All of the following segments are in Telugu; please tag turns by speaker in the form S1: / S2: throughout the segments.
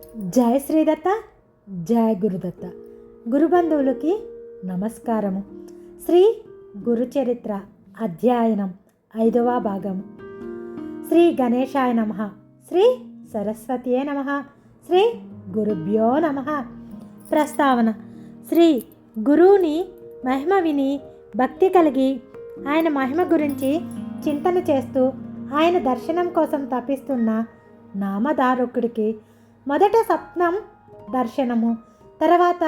S1: జయ శ్రీదత్త, జయ గురుదత్త. గురుబంధువులకి నమస్కారము. శ్రీ గురుచరిత్ర అధ్యయనం 5వ భాగము. శ్రీ గణేశాయ నమః, శ్రీ సరస్వతియే నమః, శ్రీ గురుభ్యో నమః. ప్రస్తావన: శ్రీ గురువుని మహిమ విని భక్తి కలిగి ఆయన మహిమ గురించి చింతన చేస్తూ ఆయన దర్శనం కోసం తపిస్తున్న నామధారకుడికి మొదట స్వప్నం దర్శనము, తర్వాత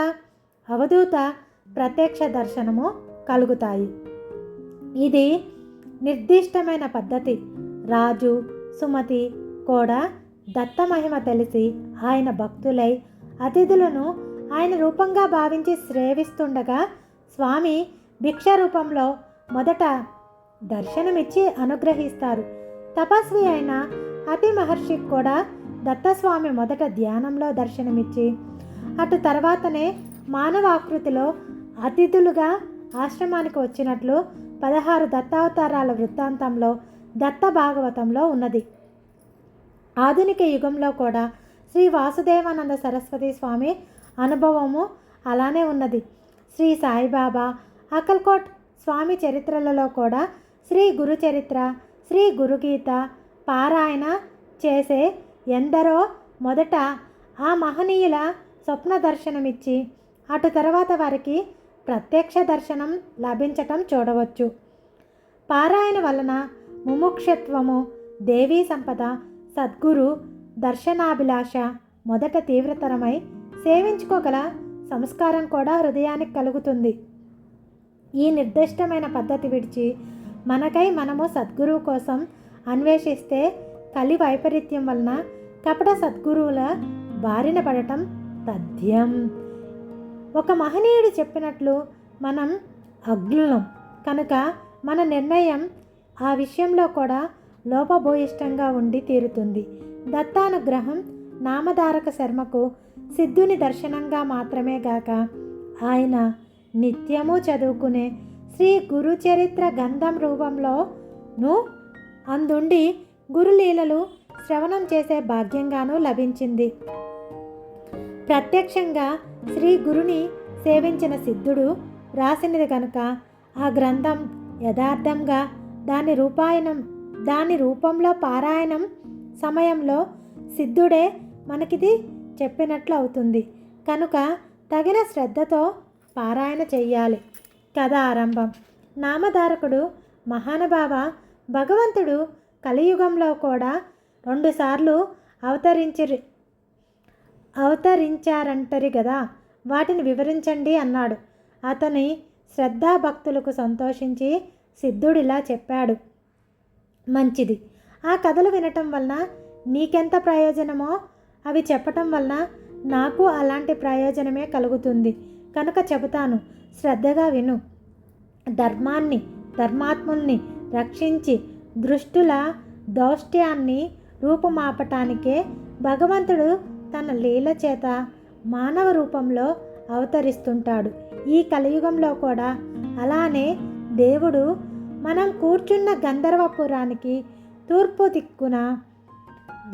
S1: అవధూత ప్రత్యక్ష దర్శనము కలుగుతాయి. ఇది నిర్దిష్టమైన పద్ధతి. రాజు సుమతి కూడా దత్త మహిమ తెలిసి ఆయన భక్తులై అతిథులను ఆయన రూపంగా భావించి సేవిస్తుండగా స్వామి భిక్ష రూపంలో మొదట దర్శనమిచ్చి అనుగ్రహిస్తారు. తపస్వి అయిన అతి మహర్షికి కూడా దత్తస్వామి మొదట ధ్యానంలో దర్శనమిచ్చి అటు తర్వాతనే మానవ ఆకృతిలో అతిథులుగా ఆశ్రమానికి వచ్చినట్లు 16 దత్తావతారాల వృత్తాంతంలో దత్త భాగవతంలో ఉన్నది. ఆధునిక యుగంలో కూడా శ్రీ వాసుదేవానంద సరస్వతి స్వామి అనుభవము అలానే ఉన్నది. శ్రీ సాయిబాబా, అక్కల్కోట్ స్వామి చరిత్రలలో కూడా శ్రీ గురు చరిత్ర, శ్రీ గురుగీత పారాయణ చేసే ఎందరో మొదట ఆ మహనీయుల స్వప్న దర్శనమిచ్చి అటు తర్వాత వారికి ప్రత్యక్ష దర్శనం లభించటం చూడవచ్చు. పారాయణ వలన ముముక్షత్వము, దేవీ సంపద, సద్గురు దర్శనాభిలాష మొదట తీవ్రతరమై సేవించుకోగల సంస్కారం కూడా హృదయానికి కలుగుతుంది. ఈ నిర్దిష్టమైన పద్ధతి విడిచి మనకై మనము సద్గురువు కోసం అన్వేషిస్తే కలి వైపరీత్యం వలన కపట సద్గురువుల బారిన పడటం తథ్యం. ఒక మహనీయుడు చెప్పినట్లు మనం అగ్నులం కనుక మన నిర్ణయం ఆ విషయంలో కూడా లోపభూయిష్టంగా ఉండి తీరుతుంది. దత్తానుగ్రహం నామధారక శర్మకు సిద్ధుని దర్శనంగా మాత్రమే గాక ఆయన నిత్యము చదువుకునే శ్రీ గురుచరిత్ర గంధం రూపంలోనూ అందుండి గురులీలలు శ్రవణం చేసే భాగ్యంగానూ లభించింది. ప్రత్యక్షంగా శ్రీ గురుని సేవించిన సిద్ధుడు రాసినది కనుక ఆ గ్రంథం యథార్థంగా దాని రూపంలో పారాయణం సమయంలో సిద్ధుడే మనకిది చెప్పినట్లు అవుతుంది. కనుక తగిన శ్రద్ధతో పారాయణ చెయ్యాలి. కథ ఆరంభం. నామధారకుడు మహానుభావ భగవంతుడు కలియుగంలో కూడా 2 సార్లు అవతరించారంటరి కదా, వాటిని వివరించండి అన్నాడు. అతని శ్రద్ధాభక్తులకు సంతోషించి సిద్ధుడిలా చెప్పాడు. మంచిది, ఆ కథలు వినటం వలన నీకెంత ప్రయోజనమో అవి చెప్పటం వలన నాకు అలాంటి ప్రయోజనమే కలుగుతుంది కనుక చెబుతాను, శ్రద్ధగా విను. ధర్మాత్ముల్ని రక్షించి దృష్టుల దౌష్ట్యాన్ని రూపుమాపటానికే భగవంతుడు తన లీల చేత మానవ రూపంలో అవతరిస్తుంటాడు. ఈ కలియుగంలో కూడా అలానే దేవుడు మనం కూర్చున్న గంధర్వపురానికి తూర్పు దిక్కున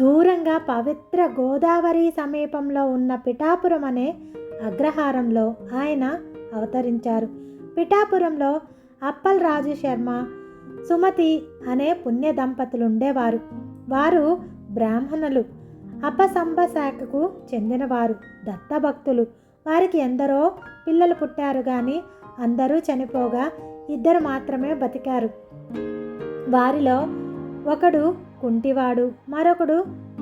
S1: దూరంగా పవిత్ర గోదావరి సమీపంలో ఉన్న పిఠాపురం అనే అగ్రహారంలో ఆయన అవతరించారు. పిఠాపురంలో అప్పల్ రాజు శర్మ, సుమతి అనే పుణ్య దంపతులు ఉండేవారు. వారు బ్రాహ్మణులు, అపసంభ శాఖకు చెందినవారు, దత్తభక్తులు. వారికి ఎందరో పిల్లలు పుట్టారు కానీ అందరూ చనిపోగా 2 మాత్రమే బతికారు. వారిలో ఒకడు కుంటివాడు, మరొకడు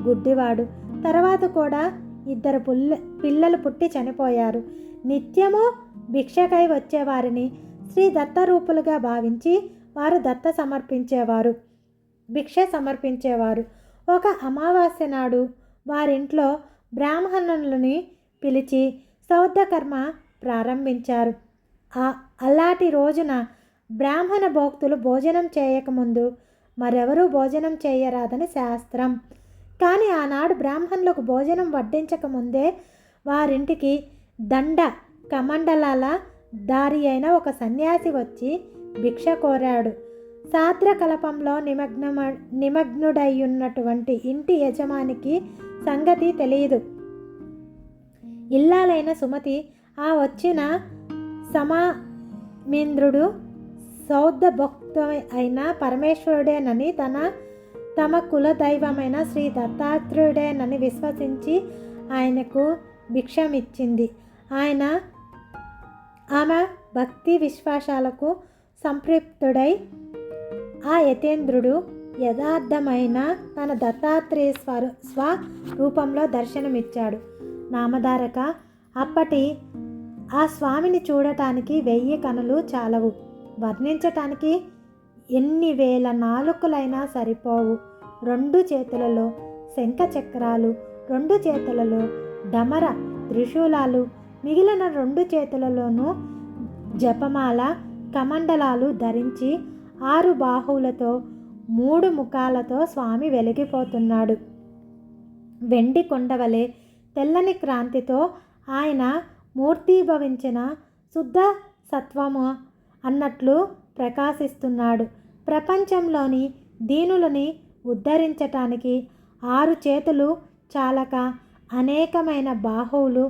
S1: గుడ్డివాడు. తర్వాత కూడా 2 పిల్లలు పుట్టి చనిపోయారు. నిత్యము భిక్షకై వచ్చేవారిని శ్రీ దత్తరూపులుగా భావించి వారు భిక్ష సమర్పించేవారు. ఒక అమావాస్య నాడు వారింట్లో బ్రాహ్మణులని పిలిచి సౌద్ధకర్మ ప్రారంభించారు. అలాంటి రోజున బ్రాహ్మణ భోక్తులు భోజనం చేయకముందు మరెవరూ భోజనం చేయరాదని శాస్త్రం. కానీ ఆనాడు బ్రాహ్మణులకు భోజనం వడ్డించకముందే వారింటికి దండ కమండలాల దారి అయిన ఒక సన్యాసి వచ్చి భిక్ష కోరాడు. సాద్రకల్పంలో నిమగ్నుడయ్యున్నటువంటి ఇంటి యజమానికి సంగతి తెలియదు. ఇల్లాలైన సుమతి ఆ వచ్చిన సమామేంద్రుడు సౌద్ధభక్త అయిన పరమేశ్వరుడేనని తమ కులదైవమైన శ్రీ దత్తాత్రేయుడేనని విశ్వసించి ఆయనకు భిక్షమిచ్చింది. ఆమె భక్తి విశ్వాసాలకు సంతృప్తుడై ఆ యతీంద్రుడు యథార్థమైన తన దత్తాత్రేయ స్వరూపంలో దర్శనమిచ్చాడు. నామధారక, అప్పటి ఆ స్వామిని చూడటానికి 1000 కనులు చాలవు. వర్ణించటానికి ఎన్ని వేల నాలుకలైనా సరిపోవు. 2 చేతులలో శంఖ చక్రాలు, 2 చేతులలో డమర త్రిశూలాలు, మిగిలిన 2 చేతులలోనూ జపమాల కమండలాలు ధరించి 6 బాహువులతో 3 ముఖాలతో స్వామి వెలిగిపోతున్నాడు. వెండి కొండవలే తెల్లని క్రాంతితో ఆయన మూర్తీభవించిన శుద్ధ సత్వము అన్నట్లు ప్రకాశిస్తున్నాడు. ప్రపంచంలోని దీనులని ఉద్ధరించటానికి 6 చేతులు చాలక అనేకమైన బాహువులు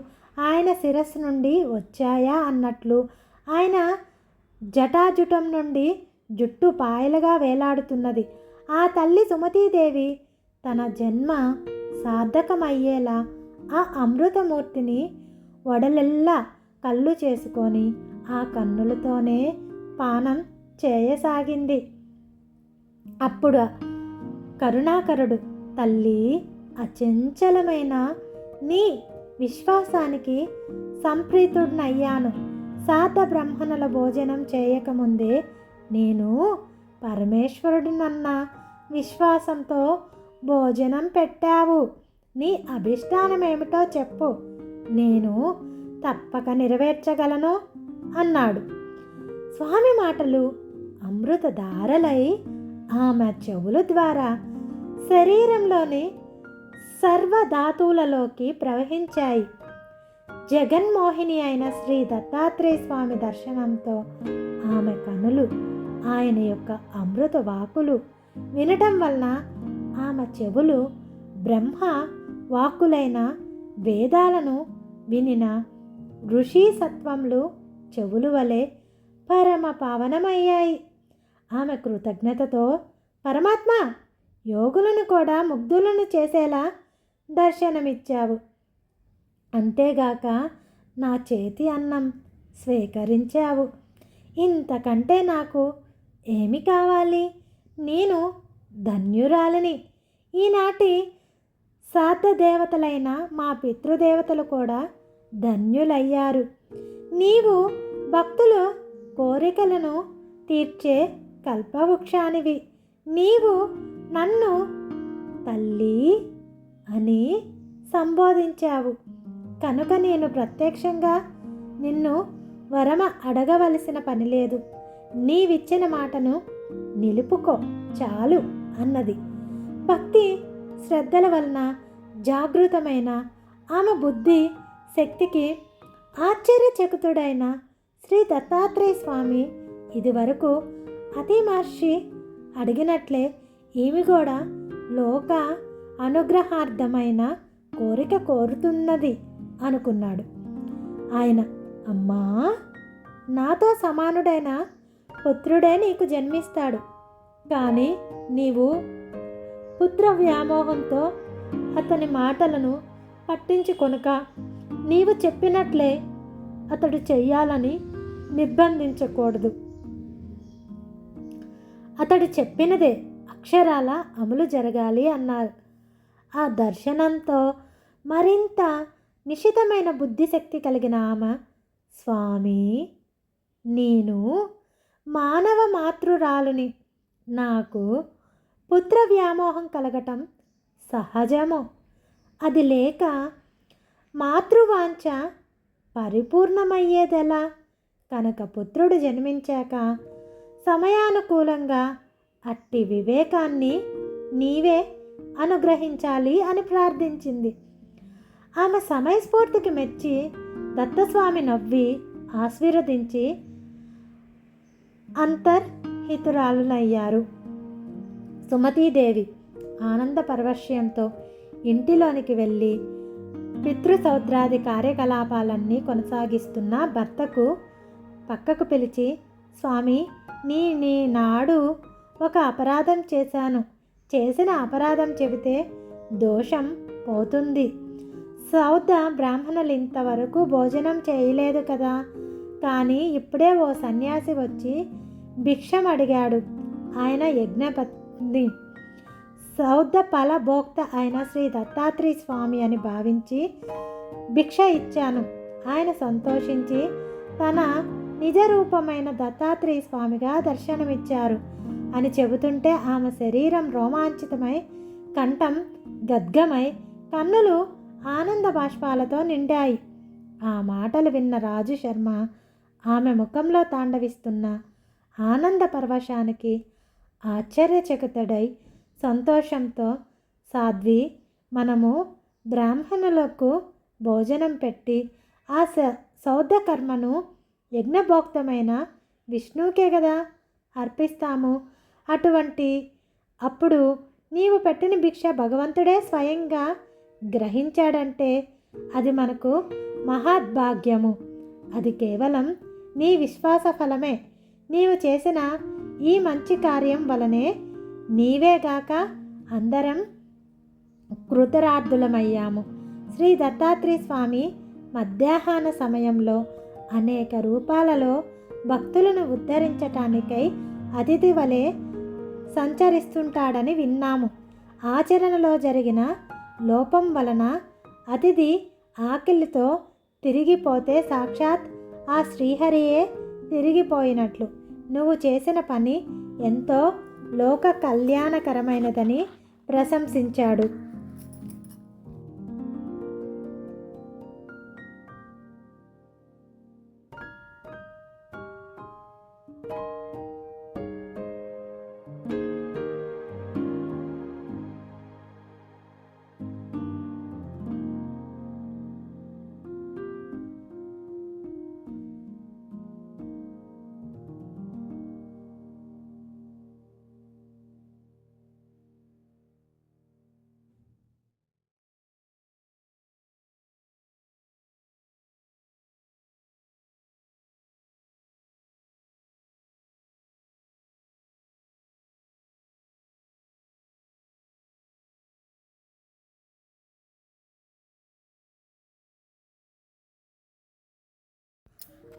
S1: ఆయన శిరస్సు నుండి వచ్చాయా అన్నట్లు ఆయన జటాజుటం నుండి జుట్టు పాయలుగా వేలాడుతున్నది. ఆ తల్లి సుమతీదేవి తన జన్మ సార్థకమయ్యేలా ఆ అమృతమూర్తిని వడలెల్లా కళ్ళు చేసుకొని ఆ కన్నులతోనే పానం చేయసాగింది. అప్పుడు కరుణాకరుడు, తల్లి, అచంచలమైన నీ విశ్వాసానికి సంప్రీతుడనయ్యాను. సాధ బ్రాహ్మణుల భోజనం చేయకముందే నేను పరమేశ్వరుడినన్న విశ్వాసంతో భోజనం పెట్టావు. నీ అభిష్టానమేమిటో చెప్పు, నేను తప్పక నెరవేర్చగలను అన్నాడు. స్వామి మాటలు అమృతధారలై ఆమె చెవుల ద్వారా శరీరంలోని సర్వధాతువులలోకి ప్రవహించాయి. జగన్మోహిని అయిన శ్రీ దత్తాత్రేయ స్వామి దర్శనంతో ఆమె కనులు ఆయన యొక్క అమృత వాకులు వినటం వలన ఆమె చెవులు బ్రహ్మ వాక్కులైన వేదాలను వినిన ఋషి సత్వములు చెవులు వలె పరమ పావనమయ్యాయి. ఆమె కృతజ్ఞతతో, పరమాత్మ, యోగులను కూడా ముగ్ధులను చేసేలా దర్శనమిచ్చావు. అంతేగాక నా చేతి అన్నం స్వీకరించావు. ఇంతకంటే నాకు ఏమి కావాలి? నేను ధన్యురాలిని. ఈనాటి సాధ దేవతలైన మా పితృదేవతలు కూడా ధన్యులయ్యారు. నీవు భక్తుల కోరికలను తీర్చే కల్పవృక్షానివి. నీవు నన్ను తల్లి అని సంబోధించావు కనుక నేను ప్రత్యక్షంగా నిన్ను వరమ అడగవలసిన పని లేదు. నీవిచ్చిన మాటను నిలుపుకో చాలు అన్నది. భక్తి శ్రద్ధల వలన జాగృతమైన ఆమె బుద్ధి శక్తికి ఆశ్చర్యచకితుడైన శ్రీ దత్తాత్రేయ స్వామి ఇదివరకు అతి మహర్షి అడిగినట్లే ఈమె కూడా లోక అనుగ్రహార్థమైన కోరిక కోరుతున్నది అనుకున్నాడు. ఆయన, అమ్మా, నాతో సమానుడైన పుత్రుడే నీకు జన్మిస్తాడు. కానీ నీవు పుత్ర వ్యామోహంతో అతని మాటలను పట్టించుకొనక నీవు చెప్పినట్లే అతడు చెయ్యాలని నిర్బంధించకూడదు. అతడు చెప్పినదే అక్షరాల అమలు జరగాలి అన్నారు. ఆ దర్శనంతో మరింత నిశితమైన బుద్ధిశక్తి కలిగిన ఆమె, స్వామి, నేను మానవ మాతృరాలుని. నాకు పుత్ర వ్యామోహం కలగటం సహజము. అది లేక మాతృవాంఛ పరిపూర్ణమయ్యేదెలా? కనుక పుత్రుడు జన్మించాక సమయానుకూలంగా అట్టి వివేకాన్ని నీవే అనుగ్రహించాలి అని ప్రార్థించింది. ఆమె సమయస్ఫూర్తికి మెచ్చి దత్తస్వామి నవ్వి ఆశీర్వదించి అంతర్హితురాలునయ్యారు. సుమతీదేవి ఆనంద పరవశ్యంతో ఇంటిలోనికి వెళ్ళి పితృసౌద్రాది కార్యకలాపాలన్నీ కొనసాగిస్తున్న భర్తకు పక్కకు పిలిచి, స్వామి, నీ నాడు ఒక అపరాధం చేశాను. చేసిన అపరాధం చెబితే దోషం పోతుంది. సౌద బ్రాహ్మణులు ఇంతవరకు భోజనం చేయలేదు కదా, కానీ ఇప్పుడే ఓ సన్యాసి వచ్చి భిక్షం అడిగాడు. ఆయన యజ్ఞపత్ని, సౌద ఫలభోక్త అయిన శ్రీ దత్తాత్రేయ స్వామి అని భావించి భిక్ష ఇచ్చాను. ఆయన సంతోషించి తన నిజ రూపమైన దత్తాత్రేయ స్వామిగా దర్శనమిచ్చారు అని చెబుతుంటే ఆమె శరీరం రోమాంచితమై, కంఠం గద్గమై, కన్నులు ఆనంద బాష్పాలతో నిండాయి. ఆ మాటలు విన్న రాజు శర్మ ఆమె ముఖంలో తాండవిస్తున్న ఆనంద పరవశానికి ఆశ్చర్యచకితుడై సంతోషంతో, సాధ్వి, మనము బ్రాహ్మణులకు భోజనం పెట్టి ఆ సౌద కర్మను యజ్ఞభోక్తమైన విష్ణువుకే కదా అర్పిస్తాము. అప్పుడు నీవు పెట్టిన భిక్ష భగవంతుడే స్వయంగా గ్రహించాడంటే అది మనకు మహద్భాగ్యము. అది కేవలం నీ విశ్వాస ఫలమే. నీవు చేసిన ఈ మంచి కార్యం వలనే నీవేగాక అందరం కృతరార్థులమయ్యాము. శ్రీ దత్తాత్రేయ స్వామి మధ్యాహ్న సమయంలో అనేక రూపాలలో భక్తులను ఉద్ధరించటానికై అతిథి వలె సంచరిస్తుంటాడని విన్నాము. ఆచరణలో జరిగిన లోపం వలన అతిథి ఆకలితో తిరిగిపోతే సాక్షాత్ ఆ శ్రీహరియే తిరిగిపోయినట్లు. నువ్వు చేసిన పని ఎంతో లోక కళ్యాణకరమైనదని ప్రశంసించాడు.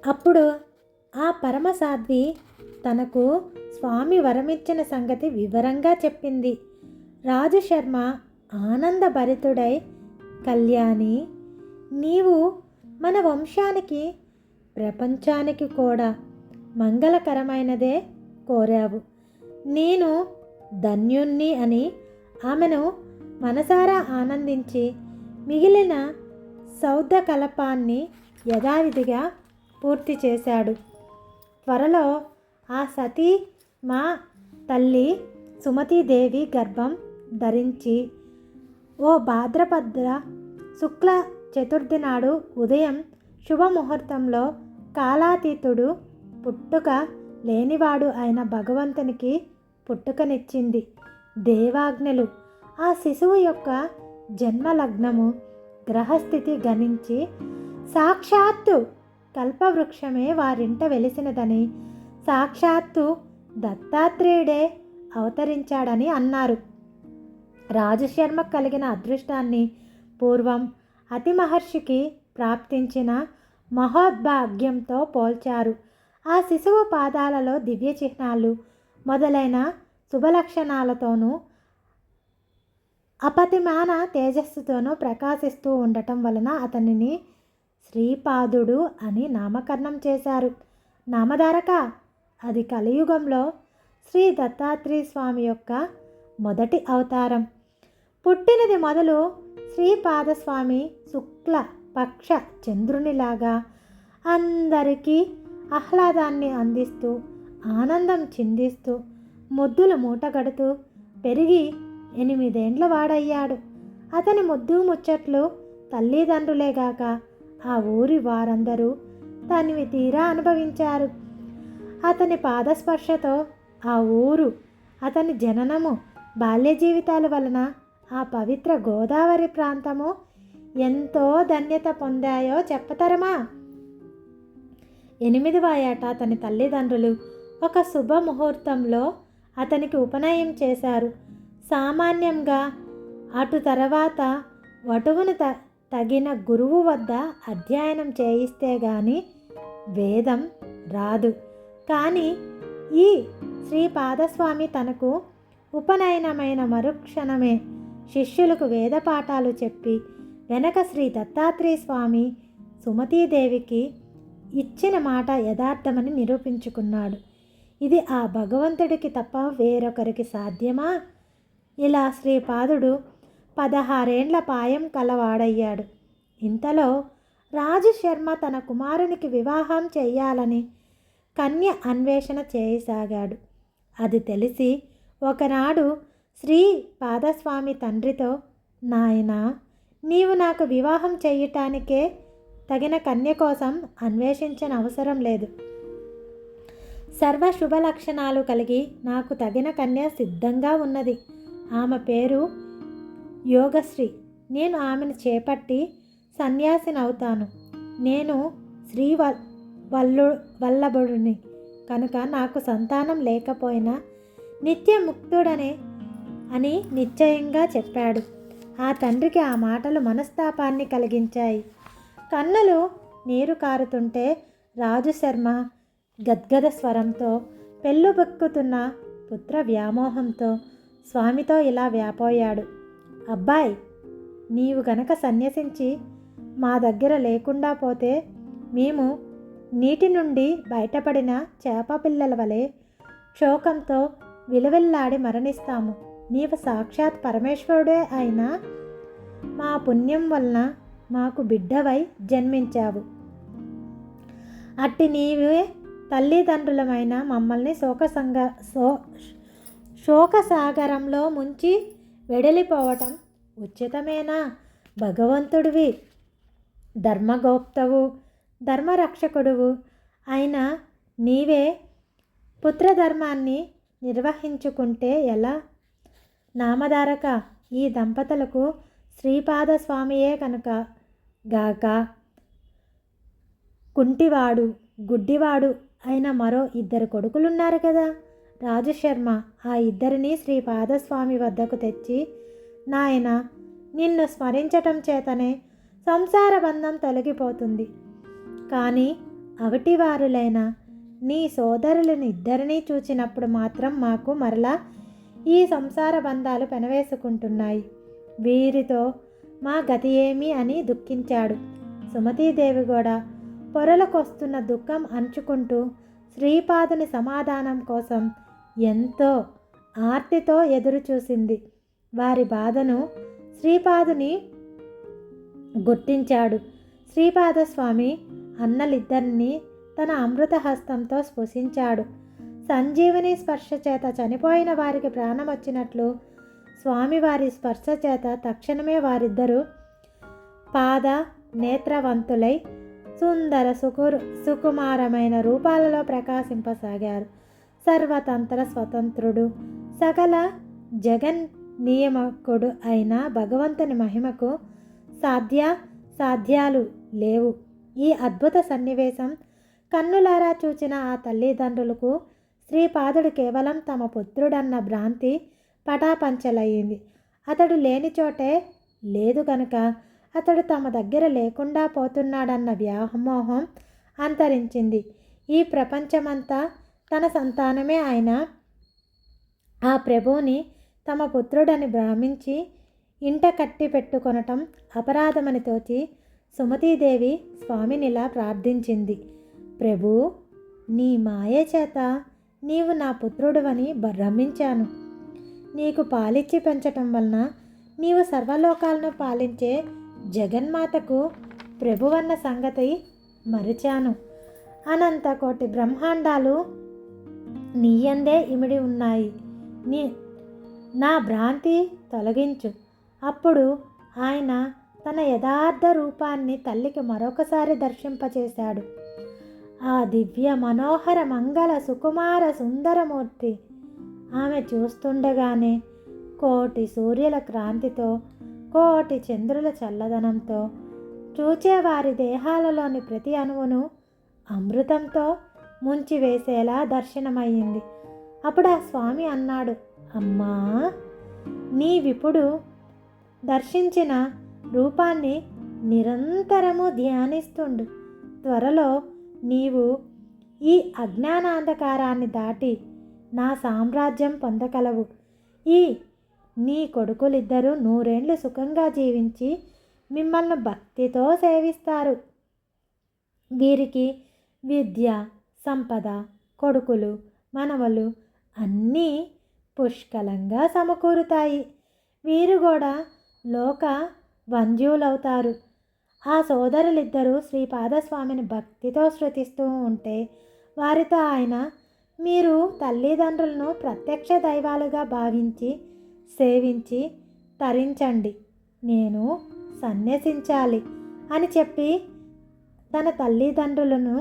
S1: అప్పుడు ఆ పరమసాధ్వి తనకు స్వామి వరమిచ్చిన సంగతి వివరంగా చెప్పింది. రాజు శర్మ ఆనందభరితుడై, కళ్యాణి, నీవు మన వంశానికి ప్రపంచానికి కూడా మంగళకరమైనదే కోరావు. నేను ధన్యుణ్ణి అని ఆమెను మనసారా ఆనందించి మిగిలిన సౌద కలపాన్ని యథావిధిగా పూర్తి చేశాడు. త్వరలో ఆ సతీ మా తల్లి సుమతీదేవి గర్భం ధరించి ఓ భాద్రపద్ర శుక్ల చతుర్థి నాడు ఉదయం శుభముహూర్తంలో కాలాతీతుడు, పుట్టుక లేనివాడు అయిన భగవంతునికి పుట్టుకనిచ్చింది. దేవాజ్ఞలు ఆ శిశువు యొక్క జన్మలగ్నము గ్రహస్థితి గణించి సాక్షాత్తు కల్పవృక్షమే వారింట వెలిసినదని, సాక్షాత్తు దత్తాత్రేయుడే అవతరించాడని అన్నారు. రాజశర్మ కలిగిన అదృష్టాన్ని పూర్వం అతి మహర్షికి ప్రాప్తించిన మహోద్భాగ్యంతో పోల్చారు. ఆ శిశువు పాదాలలో దివ్య చిహ్నాలు మొదలైన శుభలక్షణాలతోనూ అపతిమాన తేజస్సుతోనూ ప్రకాశిస్తూ ఉండటం వలన అతనిని శ్రీపాదుడు అని నామకరణం చేశారు. నామధారక, అది కలియుగంలో శ్రీ దత్తాత్రేయ స్వామి యొక్క మొదటి అవతారం. పుట్టినది మొదలు శ్రీపాదస్వామి శుక్ల పక్ష చంద్రునిలాగా అందరికీ ఆహ్లాదాన్ని అందిస్తూ, ఆనందం చిందిస్తూ, ముద్దులు మూటగడుతూ పెరిగి 8 ఏండ్ల వాడయ్యాడు. అతని ముద్దు ముచ్చట్లు తల్లిదండ్రులేగాక ఆ ఊరి వారందరూ తనివి తీరా అనుభవించారు. అతని పాదస్పర్శతో ఆ ఊరు, అతని జననము, బాల్య జీవితాల వలన ఆ పవిత్ర గోదావరి ప్రాంతము ఎంతో ధన్యత పొందాయో చెప్పతరమా? 8వ ఏట అతని తల్లిదండ్రులు ఒక శుభముహూర్తంలో అతనికి ఉపనయనం చేశారు. సామాన్యంగా అటు తర్వాత వటువును తగిన గురువు వద్ద అధ్యయనం చేయిస్తే గాని వేదం రాదు. కానీ ఈ శ్రీపాదస్వామి తనకు ఉపనయనమైన మరుక్షణమే శిష్యులకు వేద పాఠాలు చెప్పి వెనక శ్రీ దత్తాత్రేయ స్వామి సుమతీదేవికి ఇచ్చిన మాట యథార్థమని నిరూపించుకున్నాడు. ఇది ఆ భగవంతుడికి తప్ప వేరొకరికి సాధ్యమా? ఇలా శ్రీపాదుడు 16 ఏండ్ల పాయం కలవాడయ్యాడు. ఇంతలో రాజు శర్మ తన కుమారునికి వివాహం చెయ్యాలని కన్య అన్వేషణ చేయసాగాడు. అది తెలిసి ఒకనాడు శ్రీ పాదస్వామి తండ్రితో, నాయనా, నీవు నాకు వివాహం చెయ్యటానికే తగిన కన్య కోసం అన్వేషించిన అవసరం లేదు. సర్వ శుభ లక్షణాలు కలిగి నాకు తగిన కన్య సిద్ధంగా ఉన్నది. ఆమె పేరు యోగశ్రీ. నేను ఆమెను చేపట్టి సన్యాసినవుతాను. నేను శ్రీ వల్లభుడిని కనుక నాకు సంతానం లేకపోయినా నిత్యముక్తుడనే అని నిశ్చయంగా చెప్పాడు. ఆ తండ్రికి ఆ మాటలు మనస్తాపాన్ని కలిగించాయి. కన్నులు నీరు కారుతుంటే రాజు శర్మ గద్గద స్వరంతో, పెళ్ళుబెక్కుతున్న పుత్ర వ్యామోహంతో స్వామితో ఇలా వ్యాపోయాడు. అబ్బాయి, నీవు గనక సన్యసించి మా దగ్గర లేకుండా పోతే మేము నీటి నుండి బయటపడిన చేప పిల్లల వలె శోకంతో విలవిల్లాడి మరణిస్తాము. నీవు సాక్షాత్ పరమేశ్వరుడే అయినా మా పుణ్యం వలన మాకు బిడ్డవై జన్మించావు. అట్టి నీవే తల్లిదండ్రులమైన మమ్మల్ని శోకసాగరంలో ముంచి వెడలిపోవటం ఉచితమేనా? భగవంతుడివి, ధర్మగోప్తవు, ధర్మరక్షకుడువు అయినా నీవే పుత్రధర్మాన్ని నిర్వహించుకుంటే ఎలా? నామధారక, ఈ దంపతులకు శ్రీపాదస్వామియే కనుక గాక కుంటివాడు, గుడ్డివాడు అయిన మరో 2 కొడుకులున్నారు కదా. రాజుశర్మ ఆ 2ని శ్రీపాదస్వామి వద్దకు తెచ్చి, నాయన, నిన్ను స్మరించటం చేతనే సంసార బంధం తొలగిపోతుంది. కానీ అవిటివారులైన నీ సోదరులను 2ని చూచినప్పుడు మాత్రం మాకు మరలా ఈ సంసార బంధాలు పెనవేసుకుంటున్నాయి. వీరితో మా గతి ఏమి అని దుఃఖించాడు. సుమతీదేవి కూడా పొరలకొస్తున్న దుఃఖం అంచుకుంటూ శ్రీపాదుని సమాధానం కోసం ఎంతో ఆర్తితో ఎదురు చూసింది. వారి బాధను శ్రీపాదుని గుర్తించాడు. శ్రీపాదస్వామి అన్నలిద్దరినీ తన అమృత హస్తంతో స్పృశించాడు. సంజీవని స్పర్శ చేత చనిపోయిన వారికి ప్రాణం వచ్చినట్లు స్వామివారి స్పర్శ చేత తక్షణమే వారిద్దరూ పాద నేత్రవంతులై సుందర సుకుమారమైన రూపాలలో ప్రకాశింపసాగారు. సర్వతంత్ర స్వతంత్రుడు, సకల జగన్ నియామకుడు అయిన భగవంతుని మహిమకు సాధ్యాలు లేవు. ఈ అద్భుత సన్నివేశం కన్నులారా చూచిన ఆ తల్లిదండ్రులకు శ్రీపాదుడు కేవలం తమ పుత్రుడన్న భ్రాంతి పటాపంచలయ్యింది. అతడు లేని చోటే లేదు కనుక అతడు తమ దగ్గర లేకుండా పోతున్నాడన్న వ్యామోహం అంతరించింది. ఈ ప్రపంచమంతా తన సంతానమే అయిన ఆ ప్రభువుని తమ పుత్రుడని భ్రమించి ఇంట కట్టి పెట్టుకొనటం అపరాధమని తోచి సుమతీదేవి స్వామినిలా ప్రార్థించింది. ప్రభూ, నీ మాయ చేత నీవు నా పుత్రుడువని భ్రమించాను. నీకు పాలిచ్చి పెంచటం వలన నీవు సర్వలోకాలను పాలించే జగన్మాతకు ప్రభువన్న సంగతి మరిచాను. అనంత కోటి బ్రహ్మాండాలు నీయందే ఇమిడి ఉన్నాయి. నా భ్రాంతి తొలగించు. అప్పుడు ఆయన తన యథార్థ రూపాన్ని తల్లికి మరొకసారి దర్శింపచేశాడు. ఆ దివ్య మనోహర మంగళ సుకుమార సుందరమూర్తి ఆమె చూస్తుండగానే కోటి సూర్యుల క్రాంతితో కోటి చంద్రుల చల్లదనంతో చూచేవారి దేహాలలోని ప్రతి అణువును అమృతంతో ముంచివేసేలా దర్శనమయ్యింది. అప్పుడు ఆ స్వామి అన్నాడు, అమ్మా, నీవిప్పుడు దర్శించిన రూపాన్ని నిరంతరము ధ్యానిస్తుండు. త్వరలో నీవు ఈ అజ్ఞానాంధకారాన్ని దాటి నా సామ్రాజ్యం పొందగలవు. ఈ నీ కొడుకులిద్దరూ 100 ఏళ్ళు సుఖంగా జీవించి మిమ్మల్ని భక్తితో సేవిస్తారు. వీరికి విద్య, సంపద, కొడుకులు, మనవలు అన్నీ పుష్కలంగా సమకూరుతాయి. వీరు కూడా లోక వంద్యులవుతారు. ఆ సోదరులిద్దరూ శ్రీపాదస్వామిని భక్తితో శృతిస్తూ ఉంటే వారితో ఆయన, మీరు తల్లిదండ్రులను ప్రత్యక్ష దైవాలుగా భావించి సేవించి తరించండి, నేను సన్యసించాలి అని చెప్పి తన తల్లిదండ్రులను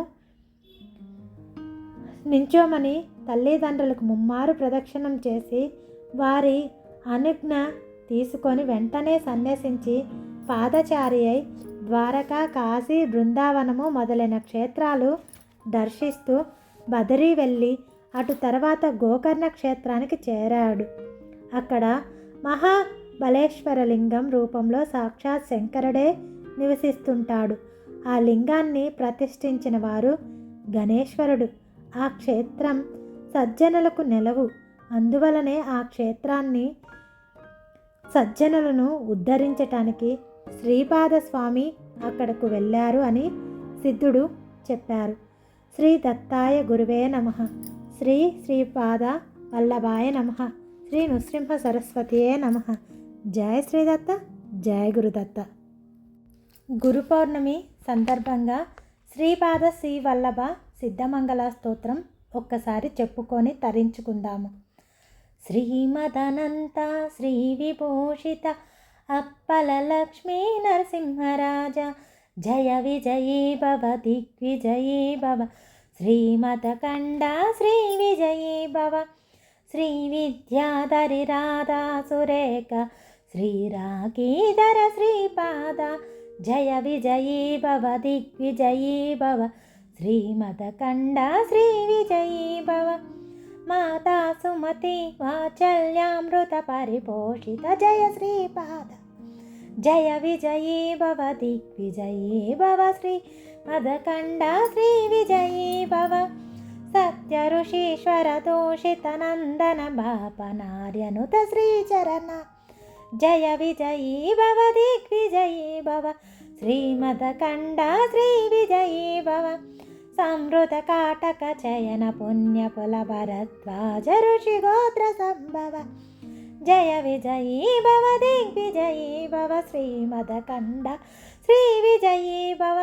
S1: నించోమని తల్లిదండ్రులకు ముమ్మారు ప్రదక్షిణం చేసి వారి అనుజ్ఞ తీసుకొని వెంటనే సన్యసించి పాదచారి అయి ద్వారకా, కాశీ, బృందావనము మొదలైన క్షేత్రాలు దర్శిస్తూ బదరీ వెళ్ళి అటు తర్వాత గోకర్ణ క్షేత్రానికి చేరాడు. అక్కడ మహాబలేశ్వర లింగం రూపంలో సాక్షాత్ శంకరుడే నివసిస్తుంటాడు. ఆ లింగాన్ని ప్రతిష్ఠించిన వారు గణేశ్వరుడు. ఆ క్షేత్రం సజ్జనులకు నెలవు. అందువలనే ఆ క్షేత్రాన్ని సజ్జనులను ఉద్ధరించటానికి శ్రీపాదస్వామి అక్కడకు వెళ్ళారు అని సిద్ధుడు చెప్పారు. శ్రీ దత్తాయ గురువే నమః. శ్రీ శ్రీపాద వల్లభాయ నమః. శ్రీ నృసింహ సరస్వతియే నమః. జయ శ్రీదత్త, జయ గురుదత్త. గురు పౌర్ణమి సందర్భంగా శ్రీపాద శ్రీ వల్లభ సిద్ధమంగళ స్తోత్రం ఒక్కసారి చెప్పుకొని తరించుకుందాము. శ్రీమదనంత శ్రీ విభూషిత అప్పల లక్ష్మీ నరసింహరాజ, జయ విజయీ భవ దిగ్విజయీ భవ, శ్రీమదకండ శ్రీ విజయీ భవ, శ్రీ విద్యాధరి రాధా సురేఖ శ్రీరాగీధర శ్రీపాద, జయ విజయీ భవ దిగ్విజయీ భవ, శ్రీమదకండ శ్రీ విజయీ భవ, మాతా సుమతి వాత్సల్యామృత పరిపోషిత జయ శ్రీపాద, జయ విజయీ భవ దిగ్విజయీ భవ, శ్రీమదకండ శ్రీ విజయీ భవ, సత్య ఋషీశ్వర దోషిత నందన బాపనార్యనుత శ్రీచరణ, జయ విజయీ భవ దిగ్విజయీ భవ, శ్రీమదకండ శ్రీ విజయీ భవ, సంవృత కాటక చయన పుణ్యపుల భరద్వాజ ఋషి గోత్ర సంభవ, జయ విజయీ భవ దిగ్విజయీ భవ, శ్రీమదకండ శ్రీ విజయీ భవ,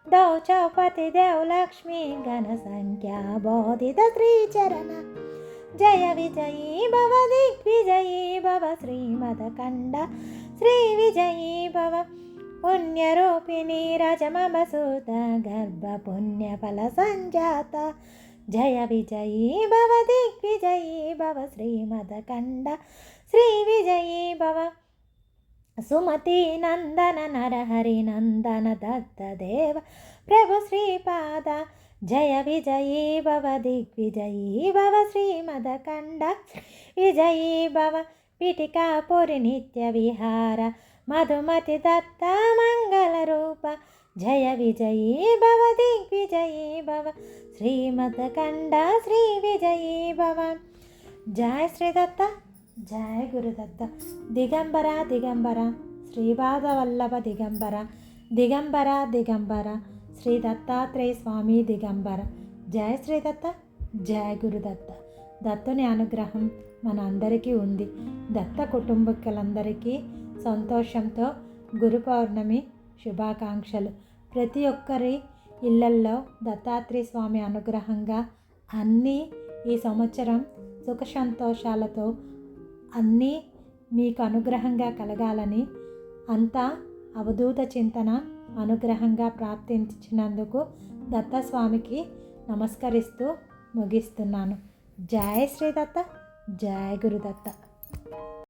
S1: దౌచౌపతి దేవలక్ష్మీ గణ సంఖ్యా బోధిత శ్రీచరణ, జయ విజయీ భవ దిగ్విజయీ భవ, శ్రీమదకండ శ్రీ విజయీ భవ, పుణ్యరూపిణి రజమమసూత గర్భ పుణ్యఫల సంజాత, జయ విజయీ భవ దిగ్విజయీ భవ, శ్రీమదకండ శ్రీ విజయీ భవ, సుమతి నందన నరహరి నందన దత్తదేవ ప్రభు శ్రీపాద, జయ విజయీ భవ దిగ్విజయీ భవ, శ్రీమదకండ విజయీ భవ, పిటికాపురి నిత్య విహార మధుమతి దత్త మంగళ రూప, జయ విజయీ భవ దిగ్విజయీ భవ, శ్రీమదకండ శ్రీ విజయీ భవ. జయ శ్రీదత్త, జయ గురుదత్త. దిగంబర దిగంబర శ్రీపాద వల్లభ దిగంబర, దిగంబర దిగంబర శ్రీ దత్తాత్రేయ స్వామి దిగంబర. జయ శ్రీదత్త, జయ గురుదత్త. దత్తుని అనుగ్రహం మన అందరికీ ఉంది. దత్త కుటుంబీకులందరికీ సంతోషంతో గురు పౌర్ణమి శుభాకాంక్షలు. ప్రతి ఒక్కరి ఇళ్లల్లో దత్తాత్రేయ స్వామి అనుగ్రహంగా అన్నీ ఈ సంవత్సరం సుఖ సంతోషాలతో అన్నీ మీకు అనుగ్రహంగా కలగాలని, అంతా అవధూత చింతన అనుగ్రహంగా ప్రాప్తించినందుకు దత్తస్వామికి నమస్కరిస్తూ ముగిస్తున్నాను. జయ శ్రీదత్త, జయ గురుదత్త.